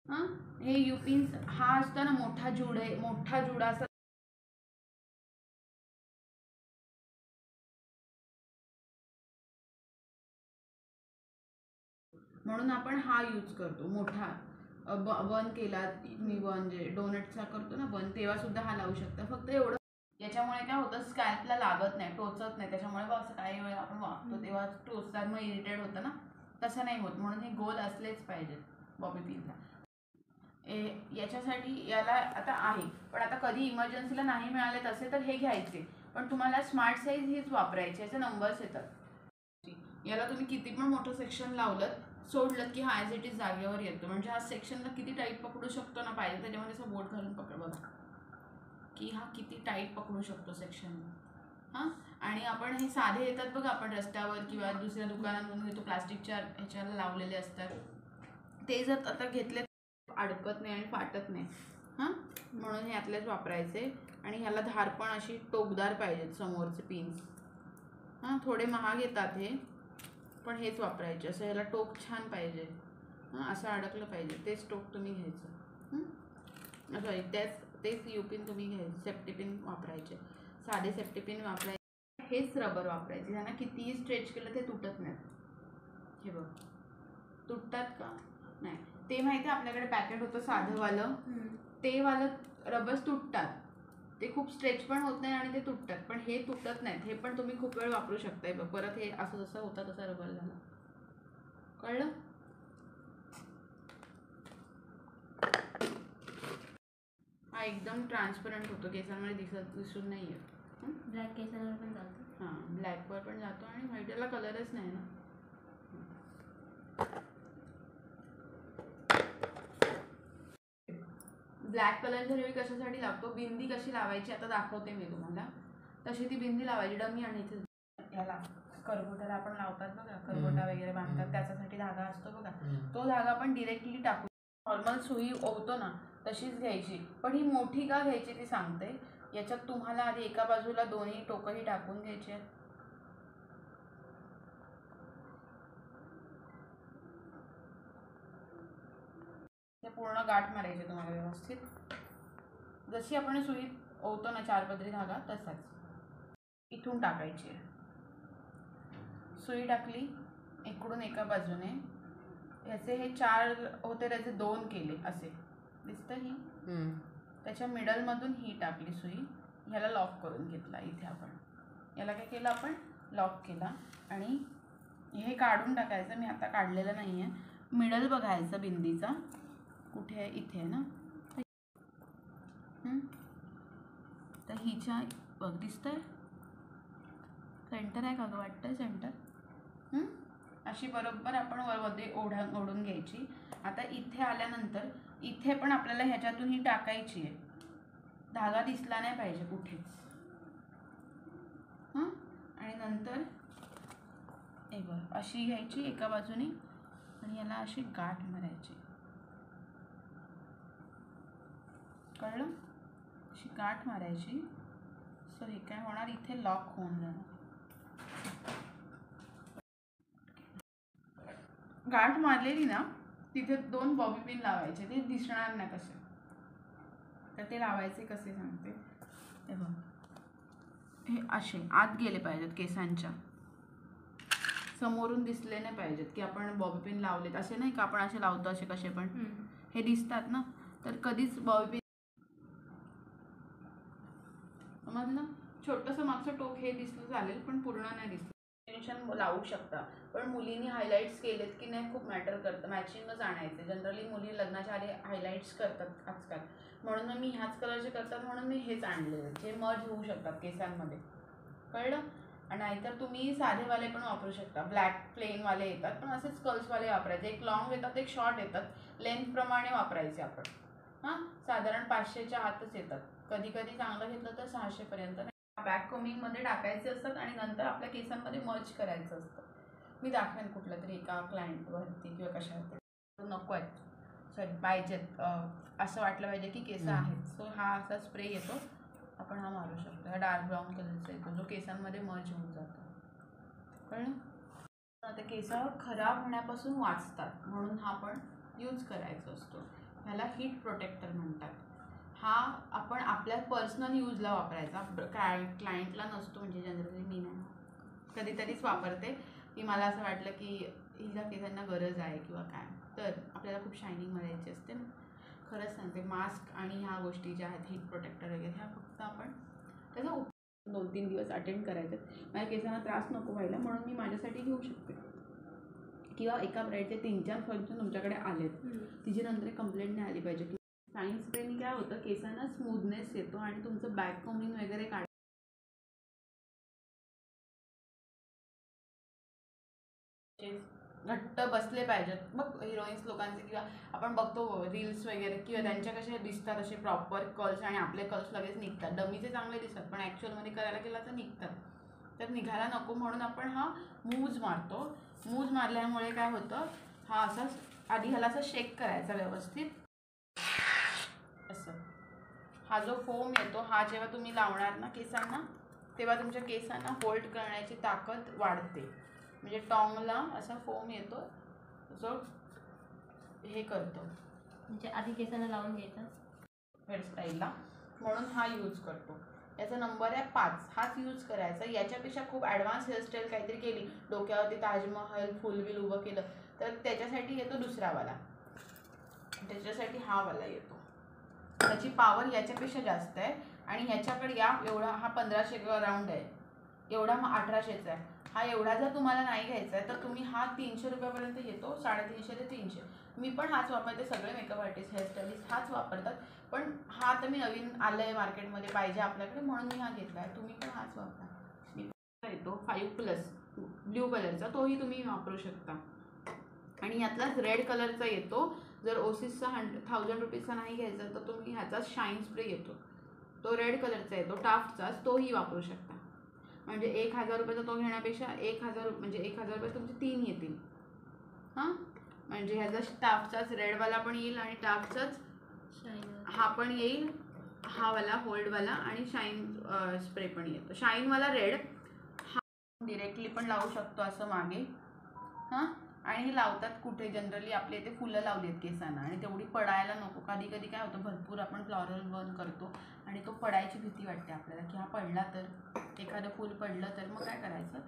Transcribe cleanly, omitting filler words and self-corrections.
हां, हे you pins हा असतो ना मोठा जुडा असा म्हणून आपण हा यूज करतो मोठा. बन केला मी बन जे डोनटचा करतो ना बन तेव्हा सुद्धा हा लावू शकता. फक्त एवढं याच्यामुळे काय होतं स्कॅल्पला लागत नाही, टोचत नाही. त्याच्यामुळे बघ असं काही वेळा आपण वागतो तेव्हा टोचतात मग इरिटेट होतं ना, तसं नाही होत. म्हणून हे गोल असलेच पाहिजेत बॉबी पिनला. याच्यासाठी याला आता आहे, पण आता कधी इमर्जन्सीला नाही मिळाले तसे तर हे घ्यायचे. पण तुम्हाला स्मार्ट साईज हीच वापरायची, याचे नंबर्स येतात. याला तुम्ही किती पण मोठं सेक्शन लावलं सोडलं की हा ॲज इट इज जागेवर येतो. म्हणजे हा सेक्शनला किती टाईट पकडू शकतो ना, पाहिजे त्याच्यामध्ये असं बोट घालून पकड बघा की हा किती टाईट पकडू शकतो सेक्शन. हां, आणि आपण हे साधे येतात बघा आपण रस्त्यावर किंवा दुसऱ्या दुकानांमधून घेतो प्लास्टिकच्या ह्याच्याला लावलेले असतात, ते जर आता घेतले अडकत नाही आणि फाटत नाही. हां, म्हणून हे यातलेच वापरायचे. आणि ह्याला धार पण अशी टोकदार पाहिजेत समोरचे पिन्स. हां, थोडे महाग येतात हे, पण हेच वापरायचे. असं ह्याला टोक छान पाहिजे. हां, असं अडकलं पाहिजे तेच टोक तुम्ही घ्यायचं. सॉरी तेच यू पिन तुम्ही घ्यायचं. सेफ्टी पिन वापरायचे, साधे सेफ्टी पिन वापरायचे. हेच रबर वापरायचे, त्यांना कितीही स्ट्रेच केलं ते तुटत नाहीत. हे बघ तुटतात का नाही ते माहिती आहे. आपल्याकडे पॅकेट होतं साधंवालं, ते वालं रबर्स तुटतात. ते खूप स्ट्रेच पण होत नाही आणि ते तुटतात, पण हे तुटत नाहीत. हे पण तुम्ही खूप वेळ वापरू शकताय. बघ परत हे असं जसं होतं तसं रबर झालं. कळलं? हा एकदम ट्रान्सपरंट होतो, केसांमध्ये दिसून नाही येत. ब्लॅक केसांवर पण जातो. हां, ब्लॅकवर पण जातो आणि व्हाईटला कलरच नाही ना. ब्लॅक कलरचा रिव्ह्यू कशासाठी लागतो, बिंदी कशी लावायची आता दाखवते मी तुम्हाला. तशी ती बिंदी लावायची, डमी आणायची. याला करगोट्याला आपण लावतात बघा, करगोटा वगैरे बांधतात त्याच्यासाठी धागा असतो बघा, तो धागा आपण डिरेक्टली टाकू. नॉर्मल सुई ओवतो ना तशीच घ्यायची, पण ही मोठी का घ्यायची ती सांगते. याच्यात तुम्हाला आधी एका बाजूला दोन्ही टोकही टाकून घ्यायचे. ते पूर्ण गाठ मारायचे तुम्हाला व्यवस्थित, जशी आपण सुई ओवतो ना 4 पदरी धागा तसाच. इथून टाकायची सुई, टाकली इकडून एका बाजूने. ह्याचे हे 4 होते त्याचे 2 केले असे दिसतं. ही त्याच्या मिडलमधून ही टाकली सुई, ह्याला लॉक करून घेतला. इथे आपण याला काय केलं, आपण लॉक केला आणि हे काढून टाकायचं. मी आता काढलेलं नाही आहे. मिडल बघायचं बिंदीचा कुठे आहे, इथे आहे ना. तर हिच्या बघ दिसतंय सेंटर आहे का गं, वाटतंय सेंटर. अशी बरोबर आपण वरमध्ये ओढून घ्यायची. आता इथे आल्यानंतर इथे पण आपल्याला ह्याच्यातून ही टाकायची आहे. धागा दिसला नाही पाहिजे कुठेच. हां, आणि नंतर हे बघ अशी घ्यायची एका बाजूने आणि याला अशी गाठ मारायची. कळलं? अशी गाठ मारायची. सो हे काय होणार, इथे लॉक होऊन जाणार. गाठ मारलेली ना तिथे 2 बॉबी पिन लावायचे, ते दिसणार नाही कसे. तर ते लावायचे कसे सांगते. हे बघ हे असे आत गेले पाहिजेत, केसांच्या समोरून दिसले नाही पाहिजेत की आपण बॉबी पिन लावलेत. असे नाही का आपण असे लावतो असे कसे पण हे दिसतात ना, तर कधीच बॉबी पिन समजलं. छोटंसं मागचं टोक हे दिसलं चालेल, पण पूर्ण नाही दिसलं. टेन्शन लावू शकता, पण मुलींनी हायलाइट्स केलेत की नाही खूप मॅटर करतं. मॅचिंगच आणायचे. जनरली मुली लग्नाच्या आधी हायलाइट्स करतात आजकाल, म्हणून मी ह्याच कलरचे करतात म्हणून मी हेच आणले, जे मर्ज होऊ शकतात केसांमध्ये. कळलं? नाहीतर तुम्ही साधेवाले पण वापरू शकता. ब्लॅक प्लेनवाले येतात, पण असेच कर्ल्सवाले वापरायचे. एक लॉंग येतात एक शॉर्ट येतात, लेंथप्रमाणे वापरायचे आपण. हां, साधारण 500च्या आतच येतात. कधी कधी चांगलं घेतलं तर 600पर्यंत. बॅक कोमिंगमध्ये टाकायचे असतात आणि नंतर आपल्या केसांमध्ये मर्ज करायचं असतं. मी दाखवेन कुठल्या तरी एका क्लायंटवरती किंवा कशावरती. नको आहेत, सॉरी पाहिजेत, असं वाटलं पाहिजे की केस आहेत. सो हा असा स्प्रे येतो, आपण हा मारू शकतो. हा डार्क ब्राऊन कलरचा येतो जो केसांमध्ये मर्ज होऊन जातो. कळलं? आता केस खराब होण्यापासून वाचतात म्हणून हा पण यूज करायचा असतो. ह्याला हीट प्रोटेक्टर म्हणतात. हा आपण आपल्या पर्सनल यूजला वापरायचा, क्लायंटला नसतो. म्हणजे जनरली मी नाही, कधीतरीच वापरते की मला असं वाटलं की हिच्या केसांना गरज आहे किंवा काय, तर आपल्याला खूप शायनिंग मिळायची असते ना. खरंच सांगते, मास्क आणि ह्या गोष्टी ज्या आहेत, हीट प्रोटेक्टर वगैरे, ह्या फक्त आपण त्याचा 2-3 दिवस अटेंड करायचे. माझ्या केसांना त्रास नको व्हायला म्हणून मी माझ्यासाठी घेऊ शकते. किंवा एका ब्राईडचे 3-4 फंक्शन तुमच्याकडे आलेत, तिची नंतर कंप्लेंट नाही आली पाहिजे की शाईन स्प्रेनी काय होतं, केसांना स्मूथनेस येतो आणि तुमचं बॅक कोमिंग वगैरे घट्ट बसले पाहिजेत. मग हिरोईन्स लोकांचे किंवा आपण बघतो रील्स वगैरे किंवा त्यांच्या कसे दिसतात असे प्रॉपर कर्ल्स, आणि आपले कर्ल्स लगेच निघतात. डमीचे चांगले दिसतात पण ॲक्च्युअलमध्ये करायला गेला तर निघतात. तर निघायला नको म्हणून आपण हा मूज मारतो. मूज मारल्यामुळे काय होतं, हा असा आधी ह्याला असं शेक करायचा व्यवस्थित असं. हा जो फोम येतो, हा जेव्हा तुम्ही लावणार ना केसांना, तेव्हा तुमच्या केसांना होल्ड करण्याची ताकद वाढते. म्हणजे टॉंगला असा फोम येतो जो हे करतो, म्हणजे आधी केसांना लावून घ्यायचा हेअरस्टाईलला, म्हणून हा यूज करतो. याचा नंबर आहे 5. हाच यूज करायचा. याच्यापेक्षा खूप ॲडव्हान्स हेअरस्टाईल काहीतरी केली, डोक्यावरती ताजमहल फुलबिल उभं केलं, तर त्याच्यासाठी येतो दुसरावाला, त्याच्यासाठी हा वाला येतो. त्याची पॉवर याच्यापेक्षा जास्त आहे. आणि ह्याच्याकडे या एवढा, हा 1500 राऊंड आहे, एवढा मग 1800चा आहे. हा एवढा जर तुम्हाला नाही घ्यायचा आहे तर तुम्ही हा 300 रुपयापर्यंत येतो, 350 ते 300. मी पण हाच वापरते, सगळे मेकअप आर्टिस्ट हेअरस्टाईलिस्ट हाच वापरतात. पण हा आता मी नवीन आलं आहे मार्केटमध्ये, पाहिजे आपल्याकडे म्हणून मी हा घेतला आहे. तुम्ही पण हाच वापरा. मी येतो 5+ ब्ल्यू कलरचा, तोही तुम्ही वापरू शकता. आणि यातलाच रेड कलरचा येतो. जर ओसिसचा 1000 रुपीजचा नाही घ्यायचा तर तुम्ही ह्याचाच शाईन स्प्रे येतो, तो रेड कलरचा येतो, टाफ्टचाच, तोही वापरू शकता. म्हणजे 1000 रुपयाचा तो घेण्यापेक्षा 1000 म्हणजे 1000 रुपये तुमचे 3 येतील. हां, म्हणजे ह्याचा टाफ्टचाच रेडवाला पण येईल आणि टाफ्टचाच हा पण येईल, हा वाला होल्डवाला, आणि शाईन स्प्रे पण येतो. शाईनवाला रेड हा डिरेक्टली पण लावू शकतो असं मागे. हां, आणि हे लावतात कुठे, जनरली आपल्या इथे फुलं लावली आहेत केसांना आणि तेवढी पडायला नको. कधी कधी काय होतं, भरपूर आपण फ्लॉरल बर्न करतो आणि तो पडायची भीती वाटते आपल्याला की हा पडला तर, एखादं फुल पडलं तर मग काय करायचं,